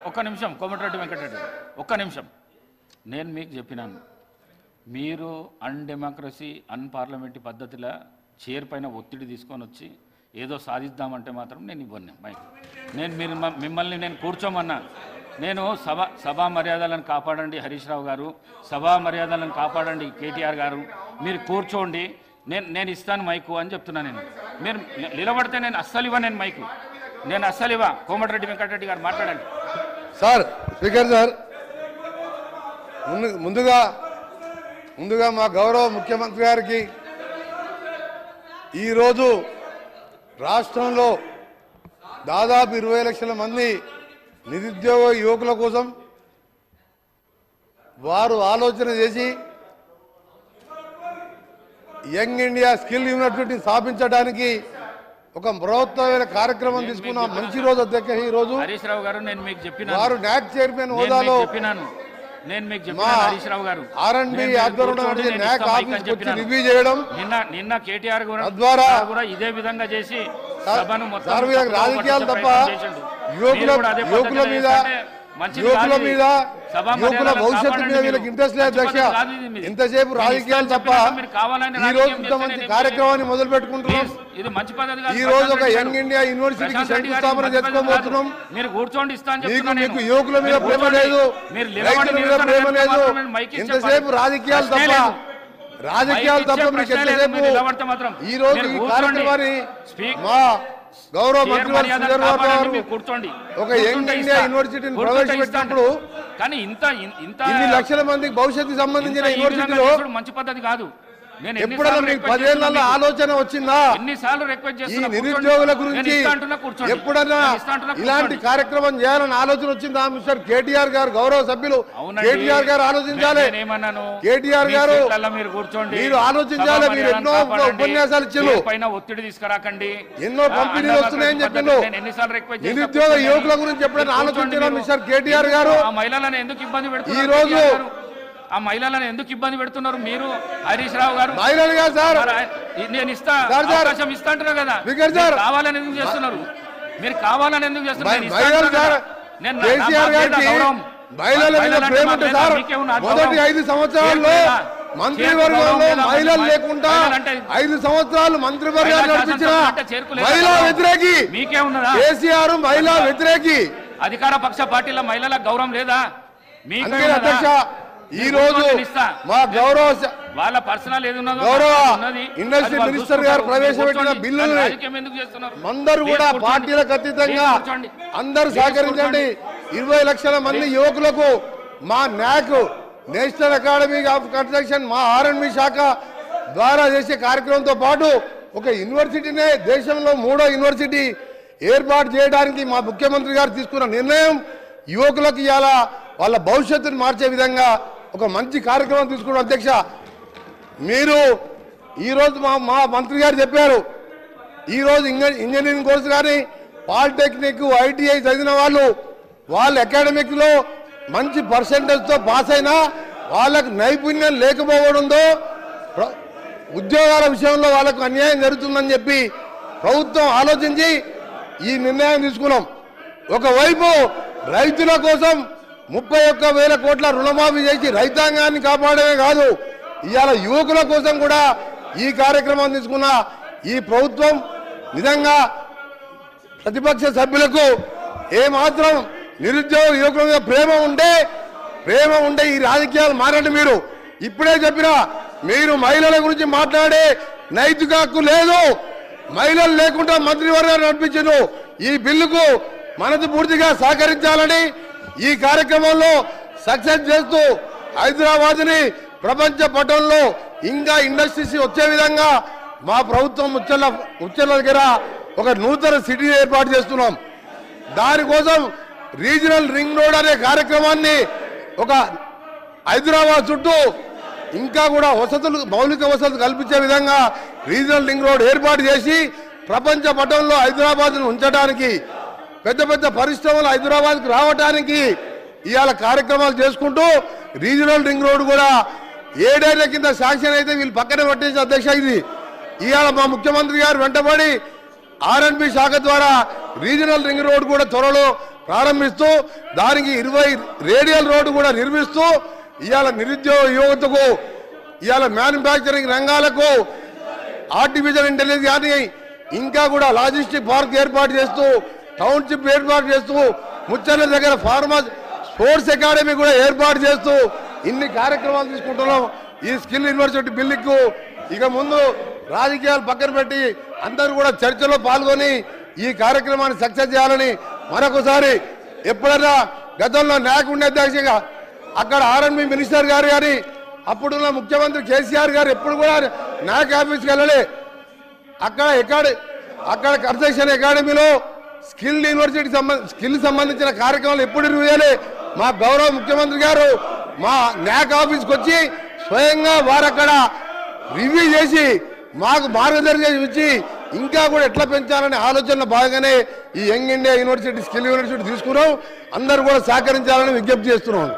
ఒక్క నిమిషం కోమటిరెడ్డి వెంకటరెడ్డి ఒక్క నిమిషం. నేను మీకు చెప్పినాను, మీరు అన్డెమోక్రసీ అన్పార్లమెంటరీ పద్ధతిలో చైర్ పైన ఒత్తిడి తీసుకొని వచ్చి ఏదో సాధిద్దామంటే మాత్రం నేను ఇవ్వను మైక్. నేను మిమ్మల్ని నేను కూర్చోమన్నా. నేను సభా మర్యాదలను కాపాడండి హరీష్ రావు గారు, సభా మర్యాదలను కాపాడండి కేటీఆర్ గారు, మీరు కూర్చోండి, నేను ఇస్తాను మైకు అని చెప్తున్నాను. మీరు నిలబడితే నేను అస్సలు ఇవ్వ, నేను మైకు నేను అస్సలు ఇవ్వ. కోమటిరెడ్డి వెంకటరెడ్డి గారు మాట్లాడండి. సార్ స్పీకర్ సార్, ముందుగా మా గౌరవ ముఖ్యమంత్రి గారికి ఈరోజు రాష్ట్రంలో దాదాపు 20 లక్షల మంది నిరుద్యోగ యువకుల కోసం వారు ఆలోచన చేసి యంగ్ ఇండియా స్కిల్ యూనివర్సిటీ స్థాపించడానికి ఒక బృహత్తమైన కార్యక్రమం తీసుకున్న మంచి రోజు అధ్యక్ష. ఈ రోజు హరీష్ రావు గారు నేను మీకు చెప్పిన వారు న్యాక్ చైర్మన్ హోదాలో హరీష్ రావు గారు R&B ఆధ్వర్యంలో న్యాక్ ఆఫీస్కి వచ్చి రివ్యూ చేయడం, నిన్న కేటీఆర్ ద్వారా కూడా ఇదే విధంగా చేసి రాజకీయాలు తప్ప యువకుల మీద యువకుల భవిష్యత్తు మీద వీళ్ళకి ఇంట్రెస్ట్ లేదు అధ్యక్ష. ఇంతసేపు రాజకీయాలు తప్ప ఈ రోజు ఇంత మంచి కార్యక్రమాన్ని మొదలు పెట్టుకుంటున్నాం. ఇది మంచి పద్ధతి. ఈ రోజు ఒక యంగ్ ఇండియా యూనివర్సిటీకి శంకుస్థాపన చేసుకోబోతున్నాం. మీరు కూర్చోండి, మీకు యువకుల మీద ప్రేమ లేదు, రైతుల మీద ప్రేమ లేదు. ఇంతసేపు రాజకీయాలు తప్ప మీకు ఎంతసేపు ఈ రోజు ఈ కార్యక్రమాన్ని మా గౌరవ మంత్రి కూర్చోండి. ఒక యంగ్ ఇండియా యూనివర్సిటీని ప్రవేశపెట్టినప్పుడు ఇన్ని లక్షల మందికి భవిష్యత్తుకు సంబంధించిన యూనివర్సిటీలో మంచి పద్ధతి కాదు. ఎప్పుడైనా మీకు 10 ఏళ్ల ఆలోచన వచ్చిందా ఈ నిరుద్యోగుల గురించి? ఎప్పుడన్నా ఇలాంటి కార్యక్రమం చేయాలని ఆలోచన వచ్చిందా? మిస్టర్ కేటీఆర్ గారు, గౌరవ సభ్యులు కేటీఆర్ గారు ఆలోచించాలి. కేటీఆర్ గారు మీరు ఆలోచించాలి. మీరు ఎన్నో ఉపన్యాసాలు ఇచ్చారు, ఒత్తిడి తీసుకురాకండి, ఎన్నో కంపెనీలు వస్తున్నాయని చెప్పారు. నిరుద్యోగ యువకుల గురించి ఎప్పుడైనా ఆలోచించారా మిస్టర్ కేటీఆర్ గారు? మహిళలను ఎందుకు ఇబ్బంది పెడుతున్నారు? ఈ రోజు ఆ మహిళలను ఎందుకు ఇబ్బంది పెడుతున్నారు మీరు? హరీష్ రావు గారు నేను అవకాశం ఇస్తా అంటున్నా కదా, కావాలని ఎందుకు చేస్తున్నారు? మీరు కావాలని ఎందుకు చేస్తున్నారు? మొదటి 5 సంవత్సరాల్లో మంత్రివర్గంలో మహిళలు లేకుండా 5 సంవత్సరాలు మంత్రివర్గాలు నడిపించిన మహిళా వ్యతిరేకి కేసీఆర్, మహిళా వ్యతిరేకి. అధికార పక్ష పార్టీల మహిళల గౌరవం లేదా? అధ్యక్ష ఈ రోజు మా గౌరవ వాళ్ళ పర్సనల్ గౌరవ ఇండస్ట్రీ మినిస్టర్ గారు ప్రవేశపెట్టిన బిల్లుని అందరూ కూడా పార్టీలకు అతీతంగా అందరూ సహకరించండి. 20 లక్షల మంది యువకులకు మా NAC National Academy of Construction మా R&B శాఖ ద్వారా చేసే కార్యక్రమంతో పాటు ఒక యూనివర్సిటీనే దేశంలో 3వ యూనివర్సిటీ ఏర్పాటు చేయడానికి మా ముఖ్యమంత్రి గారు తీసుకున్న నిర్ణయం యువకులకు ఇవాళ వాళ్ళ భవిష్యత్తును మార్చే విధంగా ఒక మంచి కార్యక్రమం తీసుకున్న అధ్యక్ష. మీరు ఈరోజు మా మంత్రి గారు చెప్పారు, ఈరోజు ఇంజనీరింగ్ కోర్సు కానీ పాలిటెక్నిక్ ITI చదివిన వాళ్ళు అకాడమిక్లో మంచి పర్సెంటేజ్తో పాస్ అయినా వాళ్ళకు నైపుణ్యం లేకపోవడంతో ఉద్యోగాల విషయంలో వాళ్ళకు అన్యాయం జరుగుతుందని చెప్పి ప్రభుత్వం ఆలోచించి ఈ నిర్ణయం తీసుకున్నాం. ఒకవైపు రైతుల కోసం 31,000 కోట్ల రుణమాఫీ చేసి రైతాంగాన్ని కాపాడమే కాదు, ఇవాళ యువకుల కోసం కూడా ఈ కార్యక్రమం తీసుకున్న ఈ ప్రభుత్వం నిజంగా ప్రతిపక్ష సభ్యులకు ఏమాత్రం నిరుద్యోగ యువకుల మీద ప్రేమ ఉంటే ఈ రాజకీయాలు మారండి. మీరు ఇప్పుడే చెప్పినా మీరు మహిళల గురించి మాట్లాడే నైతిక హక్కు లేదు. మహిళలు లేకుండా మంత్రివర్గాన్ని నడిపించను. ఈ బిల్లుకు మనసు పూర్తిగా సహకరించాలని ఈ కార్యక్రమంలో సక్సెస్ చేస్తూ హైదరాబాద్ని ప్రపంచ పటంలో ఇంకా ఇండస్ట్రీస్ వచ్చే విధంగా మా ప్రభుత్వం ఉచ్చల దగ్గర ఒక నూతన సిటీ ఏర్పాటు చేస్తున్నాం. దానికోసం రీజనల్ రింగ్ రోడ్ అనే కార్యక్రమాన్ని ఒక హైదరాబాద్ చుట్టూ ఇంకా కూడా మౌలిక వసతులు కల్పించే విధంగా రీజనల్ రింగ్ రోడ్ ఏర్పాటు చేసి ప్రపంచ పటంలో హైదరాబాద్ను ఉంచడానికి, పెద్ద పెద్ద పరిశ్రమలు హైదరాబాద్కి రావడానికి ఇవాళ కార్యక్రమాలు చేసుకుంటూ రీజనల్ రింగ్ రోడ్ కూడా 7 ఏళ్ల కింద శాంక్షన్ అయితే వీళ్ళు పక్కన పట్టేసి అధ్యక్ష ఇది ఇవాళ మా ముఖ్యమంత్రి గారు వెంటబడి R&B శాఖ ద్వారా రీజనల్ రింగ్ రోడ్ కూడా త్వరలో ప్రారంభిస్తూ దానికి 20 రేడియల్ రోడ్డు కూడా నిర్మిస్తూ ఇవాళ నిరుద్యోగ యువతకు ఇవాళ మ్యానుఫ్యాక్చరింగ్ రంగాలకు ఆర్టిఫిషియల్ ఇంటెలిజెన్స్ కానీ ఇంకా కూడా లాజిస్టిక్ పార్క్ ఏర్పాటు చేస్తూ టౌన్షిప్ ఏర్పాటు చేస్తూ ముచ్చర్ల దగ్గర ఫార్మా స్పోర్ట్స్ అకాడమీ కూడా ఏర్పాటు చేస్తూ ఇన్ని కార్యక్రమాలు తీసుకుంటున్నాం. ఈ స్కిల్ యూనివర్సిటీ బిల్లుకు ఇక ముందు రాజకీయాలు పక్కన పెట్టి అందరూ కూడా చర్చలో పాల్గొని ఈ కార్యక్రమాన్ని సక్సెస్ చేయాలని మరొకసారి ఎప్పుడైనా గతంలో నాకు ఉండే అధ్యక్షంగా అక్కడ ఆర్ఎండ్బి మినిస్టర్ గారు కానీ అప్పుడున్న ముఖ్యమంత్రి కేసీఆర్ గారు ఎప్పుడు కూడా నాక్ ఆఫీస్కి వెళ్ళలే. అక్కడ కన్స్ట్రక్షన్ అకాడమీలో స్కిల్ యూనివర్సిటీ స్కిల్ సంబంధించిన కార్యక్రమాలు ఎప్పుడు నిర్వహించాలి. మా గౌరవ ముఖ్యమంత్రి గారు మా నాక్ ఆఫీస్కి వచ్చి స్వయంగా వారు అక్కడ రివ్యూ చేసి మాకు మార్గదర్శనం ఇచ్చి ఇంకా కూడా ఎట్లా పెంచాలనే ఆలోచనలో భాగంగానే ఈ young India university skill university తీసుకున్నాం. అందరూ కూడా సహకరించాలని విజ్ఞప్తి చేస్తున్నాం.